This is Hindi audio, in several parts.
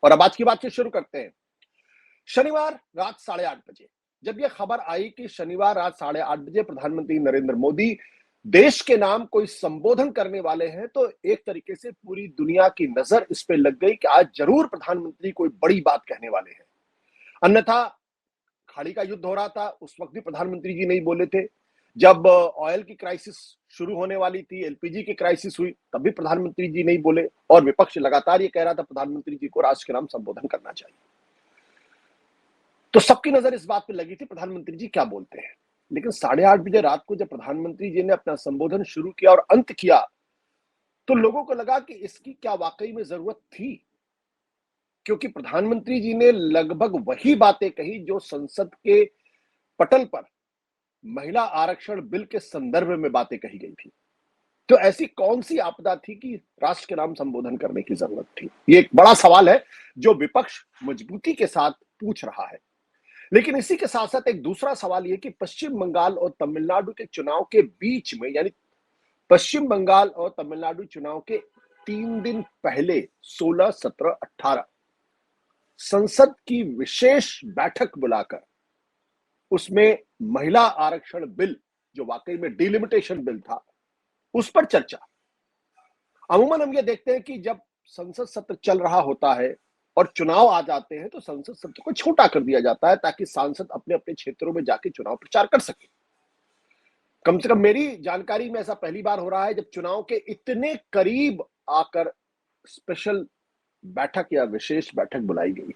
और अब आज की बातचीत शुरू करते हैं। शनिवार रात 8:30 बजे जब यह खबर आई कि शनिवार रात 8:30 बजे प्रधानमंत्री नरेंद्र मोदी देश के नाम कोई संबोधन करने वाले हैं, तो एक तरीके से पूरी दुनिया की नजर इस पे लग गई कि आज जरूर प्रधानमंत्री कोई बड़ी बात कहने वाले हैं। अन्यथा खाड़ी का युद्ध हो रहा था, उस वक्त भी प्रधानमंत्री जी नहीं बोले थे। जब ऑयल की क्राइसिस शुरू होने वाली थी, एलपीजी की क्राइसिस हुई, तब भी प्रधानमंत्री जी नहीं बोले और विपक्ष लगातार ये कह रहा था प्रधानमंत्री जी को राष्ट्र के नाम संबोधन करना चाहिए। तो सबकी नजर इस बात पे लगी थी प्रधानमंत्री जी क्या बोलते हैं। लेकिन 8:30 बजे रात को जब प्रधानमंत्री जी ने अपना संबोधन शुरू किया और अंत किया, तो लोगों को लगा कि इसकी क्या वाकई में जरूरत थी, क्योंकि प्रधानमंत्री जी ने लगभग वही बातें कही जो संसद के पटल पर महिला आरक्षण बिल के संदर्भ में बातें कही गई थी। तो ऐसी कौन सी आपदा थी कि राष्ट्र के नाम संबोधन करने की जरूरत थी? ये एक बड़ा सवाल है जो विपक्ष मजबूती के साथ पूछ रहा है। लेकिन इसी के साथ साथ एक दूसरा सवाल यह कि पश्चिम बंगाल और तमिलनाडु के चुनाव के बीच में, यानी पश्चिम बंगाल और तमिलनाडु चुनाव के 3 दिन पहले 16, 17, 18 संसद की विशेष बैठक बुलाकर उसमें महिला आरक्षण बिल, जो वाकई में डिलिमिटेशन बिल था, उस पर चर्चा। अमूमन हम ये देखते हैं कि जब संसद सत्र चल रहा होता है और चुनाव आ जाते हैं तो संसद सत्र को छोटा कर दिया जाता है ताकि सांसद अपने अपने क्षेत्रों में जाके चुनाव प्रचार कर सके। कम से कम मेरी जानकारी में ऐसा पहली बार हो रहा है जब चुनाव के इतने करीब आकर स्पेशल बैठक या विशेष बैठक बुलाई गई।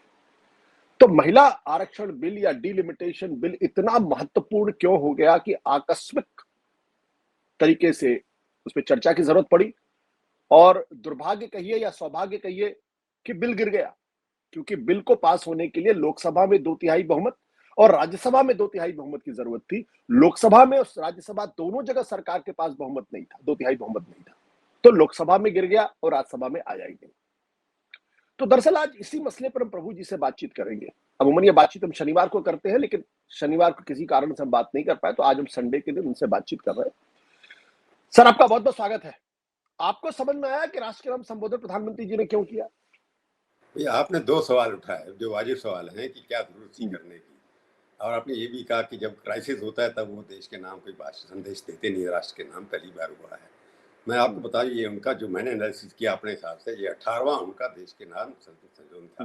तो महिला आरक्षण बिल या डिलिमिटेशन बिल इतना महत्वपूर्ण क्यों हो गया कि आकस्मिक तरीके से उस पर चर्चा की जरूरत पड़ी? और दुर्भाग्य कहिए या सौभाग्य कहिए कि बिल गिर गया, क्योंकि बिल को पास होने के लिए लोकसभा में 2/3 बहुमत और राज्यसभा में 2/3 बहुमत की जरूरत थी। लोकसभा में और राज्यसभा दोनों जगह सरकार के पास बहुमत नहीं था, 2/3 बहुमत नहीं था, तो लोकसभा में गिर गया और राज्यसभा में आया ही नहीं। तो दरअसल आज इसी मसले पर हम प्रभु जी से बातचीत करेंगे। अमूमन ये बातचीत हम शनिवार को करते हैं, लेकिन शनिवार को किसी कारण से हम बात नहीं कर पाए, तो आज हम संडे के दिन उनसे बातचीत कर रहे हैं। सर, आपका बहुत बहुत स्वागत है। आपको समझ में आया कि राष्ट्र के नाम संबोधन प्रधानमंत्री जी ने क्यों किया? भैया, आपने 2 सवाल उठाए जो वाजिब सवाल हैं कि क्या जरूरत थी करने की। और आपने ये भी कहा कि जब क्राइसिस होता है तब वो देश के नाम कोई संदेश देते नहीं, राष्ट्र के नाम पहली बार हुआ है। मैं आपको बता, ये उनका जो मैंने एनालिसिस किया अपने हिसाब से, ये 18वां उनका देश के नाम संशोधन था।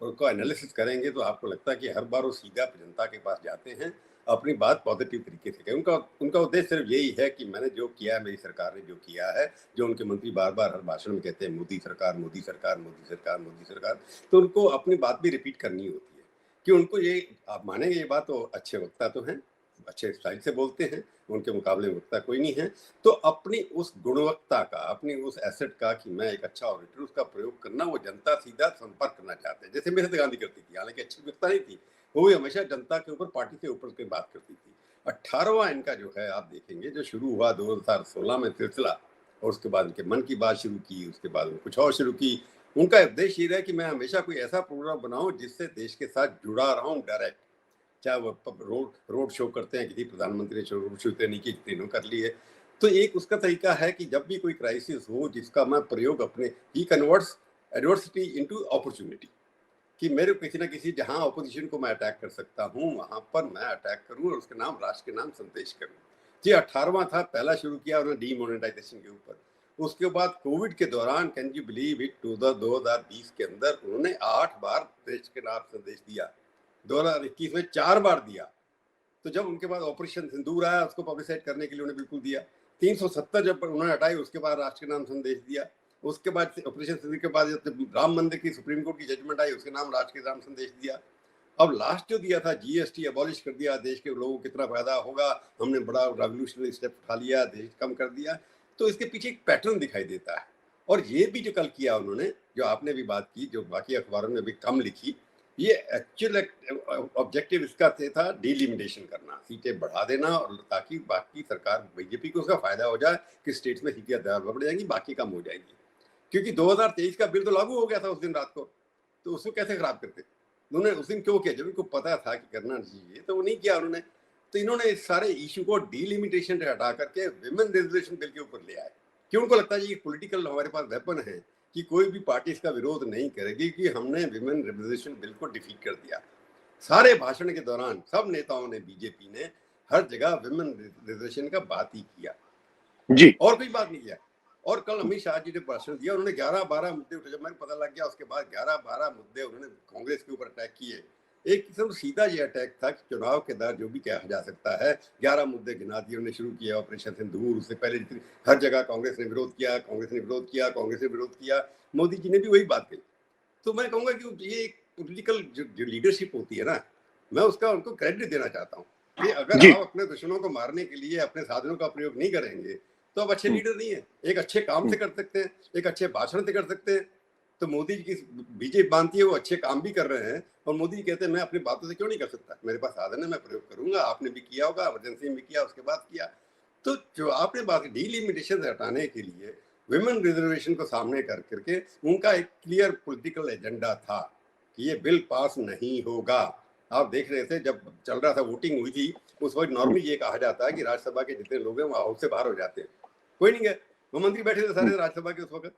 और उसको एनालिसिस करेंगे तो आपको लगता है कि हर बार वो सीधा जनता के पास जाते हैं, अपनी बात पॉजिटिव तरीके से करें। उनका उद्देश्य सिर्फ यही है कि मैंने जो किया है, मेरी सरकार ने जो किया है, जो उनके मंत्री बार बार हर भाषण में कहते हैं मोदी सरकार, मोदी सरकार, मोदी सरकार, मोदी सरकार, तो उनको अपनी बात भी रिपीट करनी होती है कि उनको ये, आप मानेंगे ये बात, तो अच्छे वक्ता तो हैं, अच्छे स्टाइल से बोलते हैं, उनके मुकाबले में वक्ता कोई नहीं है। तो अपनी उस गुणवत्ता का, अपनी उस एसेट का कि मैं एक अच्छा ऑडिटर, उसका प्रयोग करना, वो जनता सीधा संपर्क करना चाहते हैं। जैसे मेहनत गांधी करती थी, हालांकि अच्छी वक्ता नहीं थी, वो भी हमेशा जनता के ऊपर, पार्टी के ऊपर की बात करती थी। 18वां इनका जो है, आप देखेंगे जो शुरू हुआ 2016 में सिलसिला, और उसके बाद उनके मन की बात शुरू की, उसके बाद कुछ और शुरू की। उनका उद्देश्य ये रहा कि मैं हमेशा कोई ऐसा प्रोग्राम बनाऊं जिससे देश के साथ जुड़ा रहा हूं डायरेक्ट। चाहे वो रोड शो करते हैं, किसी प्रधानमंत्री ने रोड शो नहीं की, तीनों कर लिए। तो एक उसका तरीका है कि जब भी कोई क्राइसिस हो जिसका मैं प्रयोग अपने, ही कन्वर्ट्स एडवर्सिटी इनटू अपॉर्चुनिटी, कि मेरे किसी ना किसी, जहां ऑपोजिशन को मैं अटैक कर सकता हूं वहां पर मैं अटैक करूं और उसके नाम, राष्ट्र के नाम संदेश करूं। जी 18वां था, पहला शुरू किया उन्होंने डीमोनेटाइजेशन के ऊपर। उसके बाद कोविड के दौरान, कैन यू बिलीव इट, 2020 के अंदर उन्होंने 8 बार देश के नाम संदेश दिया। 2021 में 4 बार दिया। तो जब उनके बाद ऑपरेशन सिंदूर आया, उसको पब्लिसाइड करने के लिए उन्होंने बिल्कुल दिया। 370 जब उन्होंने हटाई, उसके बाद राष्ट्र के नाम संदेश दिया। उसके बाद ऑपरेशन सिंदूर के बाद जब राम मंदिर की सुप्रीम कोर्ट की जजमेंट आई, उसके नाम राष्ट्र के नाम संदेश दिया। अब लास्ट जो दिया था, जीएसटी अबॉलिश कर दिया, देश के लोगों को कितना फायदा होगा, हमने बड़ा रेवोल्यूशनरी स्टेप उठा लिया, देश कम कर दिया। तो इसके पीछे एक पैटर्न दिखाई देता है। और ये भी जो कल किया उन्होंने, जो आपने भी बात की, जो बाकी अखबारों में भी कम लिखी, ये एक्चुअल ऑब्जेक्टिव इसका था डिलिमिटेशन करना, सीटें बढ़ा देना, और ताकि बाकी सरकार, बीजेपी को उसका फायदा हो जाए कि स्टेट्स में सीटें बढ़ जाएंगी, बाकी कम हो जाएंगी। क्योंकि 2023 का बिल तो लागू हो गया था उस दिन रात को, तो उसको कैसे खराब करते? उन्होंने उस दिन क्यों किया? जब इनको पता था कि करना चाहिए तो वो नहीं किया उन्होंने। तो इन्होंने इस सारे इशू को डिलिमिटेशन से हटा करके विमेन रिजर्वेशन बिल के ऊपर ले आए। क्यों? उनको लगता है ये पॉलिटिकल हमारे पास वेपन है कि कोई भी पार्टी इसका विरोध नहीं करेगी कि हमने विमेन रिप्रेजेंटेशन बिल को डिफीट कर दिया। सारे भाषण के दौरान सब नेताओं ने, बीजेपी ने हर जगह विमेन रिजर्वेशन का बात ही किया जी, और कोई बात नहीं किया। और कल अमित शाह जी ने भाषण दिया, उन्होंने 11-12 मुद्दे उठाए। जब मेरे को पता लग गया उसके बाद 11-12 मुद्दे उन्होंने कांग्रेस के ऊपर अटैक किए। एक किस्म सीधा ये अटैक था कि चुनाव के दौरान जो भी कहा जा सकता है, 11 मुद्दे गिना दिए उन्होंने। शुरू किया ऑपरेशन सिंदूर, उससे पहले हर जगह कांग्रेस ने विरोध किया, कांग्रेस ने विरोध किया, कांग्रेस ने विरोध किया, मोदी जी ने भी वही बात कही। तो मैं कहूंगा कि ये एक पॉलिटिकल जो लीडरशिप होती है ना, मैं उसका उनको क्रेडिट देना चाहता हूँ कि अगर जी, आप अपने दुश्मनों को मारने के लिए अपने साधनों का प्रयोग नहीं करेंगे तो आप अच्छे लीडर नहीं है। एक अच्छे काम से कर सकते हैं, एक अच्छे भाषण से कर सकते हैं। तो मोदी जी की बीजेपी मानती है वो अच्छे काम भी कर रहे हैं, और मोदी जी कहते हैं मैं अपनी बातों से क्यों नहीं कर सकता, मेरे पास साधन है, मैं प्रयोग करूंगा। आपने भी किया होगा, इमरजेंसी में किया, उसके बाद किया। तो जो आपने बात डीलिमिटेशन हटाने के लिए विमेन रिजर्वेशन को सामने कर करके उनका एक क्लियर पॉलिटिकल एजेंडा था कि ये बिल पास नहीं होगा। आप देख रहे थे जब चल रहा था, वोटिंग हुई थी, उस वक्त नॉर्मली ये कहा जाता है कि राज्यसभा के जितने लोग हैं वो हाउस से बाहर हो जाते हैं। कोई नहीं गए, वो मंत्री बैठे थे सारे राज्यसभा के उस वक्त।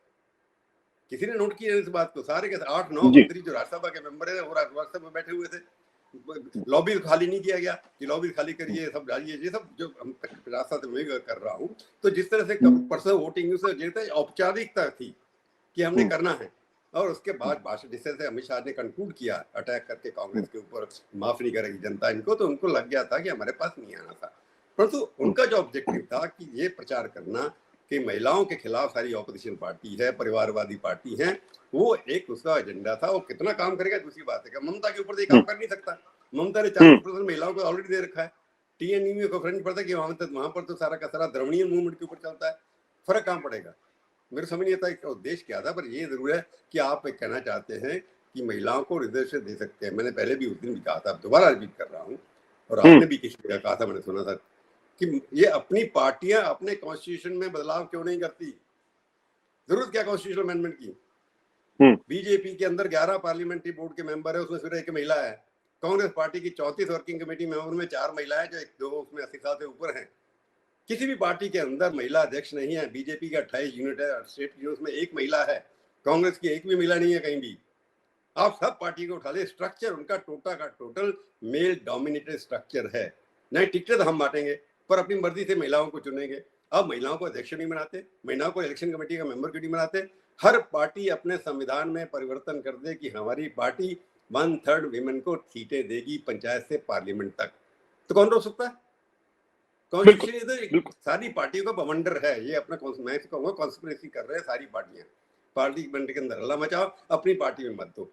किसी ने नोट किया इस बात को? सारे के 8-9 जी, मंत्री जो राज्यसभा के मेंबर है वो राज्यसभा में बैठे हुए थे। लॉबी खाली नहीं किया गया कि लॉबी खाली करिए, सब डालिए, ये सब जो हम रास्ता से मैं कर रहा हूँ। तो जिस तरह से पर्सनल वोटिंग औपचारिकता थी कि हमने करना है, और उसके बाद भाषण जिस तरह से अमित शाह ने कंक्लूड किया अटैक करके कांग्रेस के ऊपर, माफ नहीं करेगी जनता इनको, तो उनको लग गया था कि हमारे पास नहीं आना था। परंतु उनका जो ऑब्जेक्टिव था कि ये प्रचार करना कि महिलाओं के खिलाफ सारी ऑपोजिशन पार्टी है, परिवारवादी पार्टी है, वो एक उसका एजेंडा था। वो कितना काम करेगा दूसरी बात है। ममता के ऊपर तो ये काम कर नहीं सकता। ममता ने 40% महिलाओं को ऑलरेडी दे रखा है। टीएनयू को फर्क नहीं पड़ता कि वहां पर तो सारा का सारा द्रविड़ीयन मूवमेंट के ऊपर चलता है। फर्क कहाँ पड़ेगा? मेरे समझ नहीं आता इसका उद्देश्य क्या था। पर ये जरूर है कि आप कहना चाहते हैं कि महिलाओं को रिजर्वेशन दे सकते हैं। मैंने पहले भी उस दिन भी कहा था, दोबारा रिपीट कर रहा हूँ, और आपने भी किसी जगह कहा था, मैंने सुना था कि ये अपनी पार्टियां अपने कॉन्स्टिट्यूशन में बदलाव क्यों नहीं करती? जरूरत क्या कॉन्स्टिट्यूशनल अमेंडमेंट की? बीजेपी के अंदर 11 पार्लियामेंट्री बोर्ड के मेंबर है, उसमें सिर्फ एक महिला है। कांग्रेस पार्टी की 34 वर्किंग कमेटी मेंबर में 4 महिलाएं, जो एक दो उसमें 80 साल से ऊपर हैं। किसी भी पार्टी के अंदर महिला अध्यक्ष नहीं है। बीजेपी का 28 यूनिट है, स्टेट यूनिट में एक महिला है। कांग्रेस की एक भी महिला नहीं है कहीं भी। आप सब पार्टी को उठा ले, स्ट्रक्चर उनका टोटल मेल डोमिनेटेड स्ट्रक्चर है। नहीं टिकटें तो हम बांटेंगे, पर अपनी मर्जी से महिलाओं को चुनेंगे। अब महिलाओं को अध्यक्ष नहीं बनाते, महिलाओं को इलेक्शन कमेटी का मेंबर क्यों नहीं बनाते? हर पार्टी अपने संविधान में परिवर्तन कर दे कि हमारी पार्टी 1/3 विमेन को सीटें देगी पंचायत से पार्लियामेंट तक, तो कौन रोक सकता है? कॉन्स्टिट्यूशन सारी पार्टियों का बवंडर है ये। अपना मैं कहूँगा कॉन्स्पिरेसी कर रहे हैं सारी पार्टियां। पार्लियामेंट के अंदर हल्ला मचाओ, अपनी पार्टी में मत दो।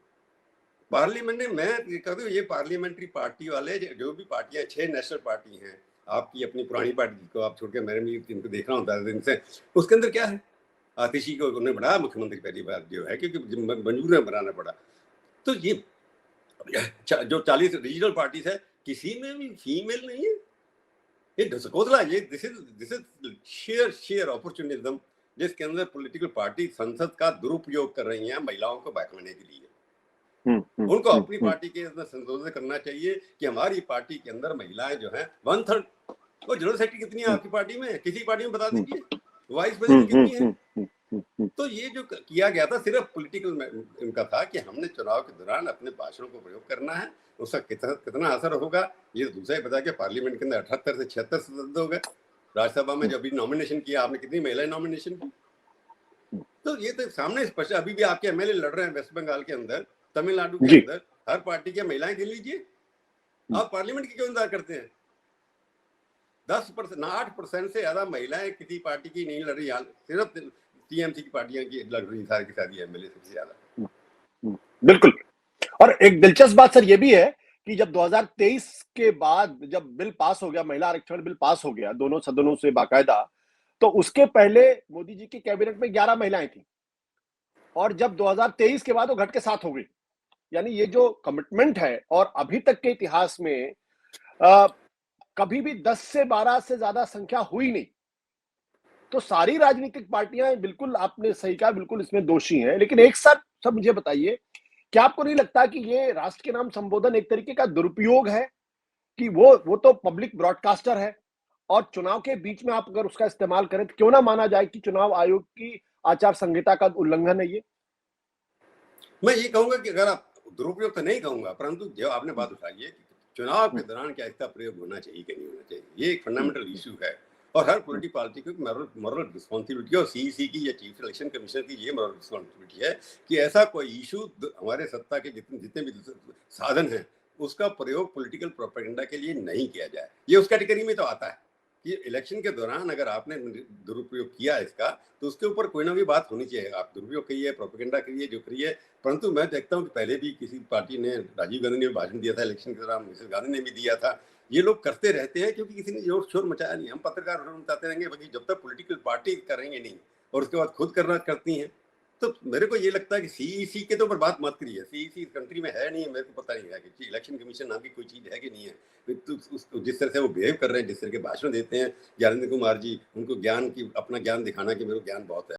पार्लियामेंट में मैं कहता हूँ ये पार्लियामेंट्री पार्टी वाले जो भी पार्टियां, 6 नेशनल पार्टी हैं, आपकी अपनी पुरानी पार्टी को आप छोड़ के, मैंने भी इनको देख रहा हूँ 10 दिन से, उसके अंदर क्या है? आतिशी को उन्होंने बनाया मुख्यमंत्री पहली बार जो है, क्योंकि मंजूर है बनाना पड़ा। तो ये जो 40 रीजनल पार्टीज है, किसी में भी फीमेल नहीं है। ये ढसकोतला, ये दिस इज शेयर अपॉर्चुनिज्म, जिसके अंदर पॉलिटिकल पार्टी संसद का दुरुपयोग कर रही हैं महिलाओं को बहकाने के लिए। उनको अपनी पार्टी के अंदर संशोधन करना चाहिए कि हमारी पार्टी के अंदर महिलाएं जो हैं 1/3। वो जनरल सेक्रेटरी कितनी है आपकी पार्टी में? किसी पार्टी में बता दीजिए। वाइस प्रेसिडेंट कितनी है? तो ये जो किया गया था सिर्फ पॉलिटिकल इनका था कि हमने चुनाव के दौरान अपने भाषणों को प्रयोग करना है। उसका कितना असर होगा ये दूसरा ही पता। कि पार्लियामेंट के अंदर 78 से 76 सदस्य हो गए। राज्यसभा में जब भी नॉमिनेशन किया आपने, कितनी महिलाएं नॉमिनेशन की? तो ये तो सामने स्पष्ट। अभी भी आपके एमएलए लड़ रहे हैं वेस्ट बंगाल के अंदर, तमिलनाडु के अंदर, हर पार्टी के महिलाएं गिन लीजिए। आप पार्लियामेंट की क्यों इंतजार करते हैं? 10% 8% से ज्यादा महिलाएं किसी पार्टी की नहीं लड़ रही। सिर्फ टीएमसी की पार्टियां की लड़ रही सारी की सारी एमएलए सबसे ज्यादा। बिल्कुल। और एक दिलचस्प बात सर ये भी है कि जब 2023 के बाद जब बिल पास हो गया, महिला आरक्षण बिल पास हो गया दोनों सदनों से बाकायदा, तो उसके पहले मोदी जी की कैबिनेट में 11 महिलाएं थी, और जब 2023 के बाद वो घट के 7 हो गई। यानी ये जो कमिटमेंट है, और अभी तक के इतिहास में कभी भी 10 से 12 से ज्यादा संख्या हुई नहीं। तो सारी राजनीतिक पार्टियां, बिल्कुल आपने सही कहा, बिल्कुल इसमें दोषी हैं। लेकिन एक साथ सब मुझे बताइए, क्या आपको नहीं लगता कि ये राष्ट्र के नाम संबोधन एक तरीके का दुरुपयोग है? कि वो तो पब्लिक ब्रॉडकास्टर है, और चुनाव के बीच में आप अगर उसका इस्तेमाल करें तो क्यों ना माना जाए कि चुनाव आयोग की आचार संहिता का उल्लंघन है ये? मैं ये कहूंगा कि अगर आप दुरुपयोग तो नहीं कहूंगा, परंतु जो आपने बात उठाई है कि चुनाव के दौरान क्या इसका प्रयोग होना चाहिए कि नहीं होना चाहिए, ये एक फंडामेंटल इशू है। और हर पॉलिटिकल पार्टी को मॉरल रिस्पॉन्सिबिलिटी, और सीईसी की या चीफ इलेक्शन कमीशन की ये मॉरल रिस्पॉन्सिबिलिटी है कि ऐसा कोई इशू हमारे सत्ता के जितने जितने भी साधन हैं उसका प्रयोग पॉलिटिकल प्रोपेगेंडा के लिए नहीं किया जाए। ये उस कैटेगरी में तो आता है कि इलेक्शन के दौरान अगर आपने दुरुपयोग किया इसका, तो उसके ऊपर कोई ना कोई बात होनी चाहिए। आप दुरुपयोग करिए, प्रोपेगेंडा करिए, जो करिए। परंतु मैं देखता हूँ कि पहले भी किसी पार्टी ने, राजीव गांधी ने भाषण दिया था इलेक्शन के दौरान, मिसेस गांधी ने भी दिया था। ये लोग करते रहते हैं क्योंकि किसी ने जोर शोर मचाया नहीं। हम पत्रकार बताते रहेंगे, बाकी जब तक पॉलिटिकल पार्टी करेंगे नहीं और उसके बाद खुद करना करती हैं, तो मेरे को ये लगता है कि सीईसी के तो ऊपर बात मत करिए। सीईसी इस कंट्री में है नहीं, मेरे को पता नहीं है कि इलेक्शन कमीशन नाम की कोई चीज है कि नहीं है। तो जिस तरह से वो बिहेव कर रहे हैं, जिस तरह के भाषण देते हैं ज्ञानेंद्र कुमार जी, उनको ज्ञान की अपना ज्ञान दिखाना कि मेरे को ज्ञान बहुत है।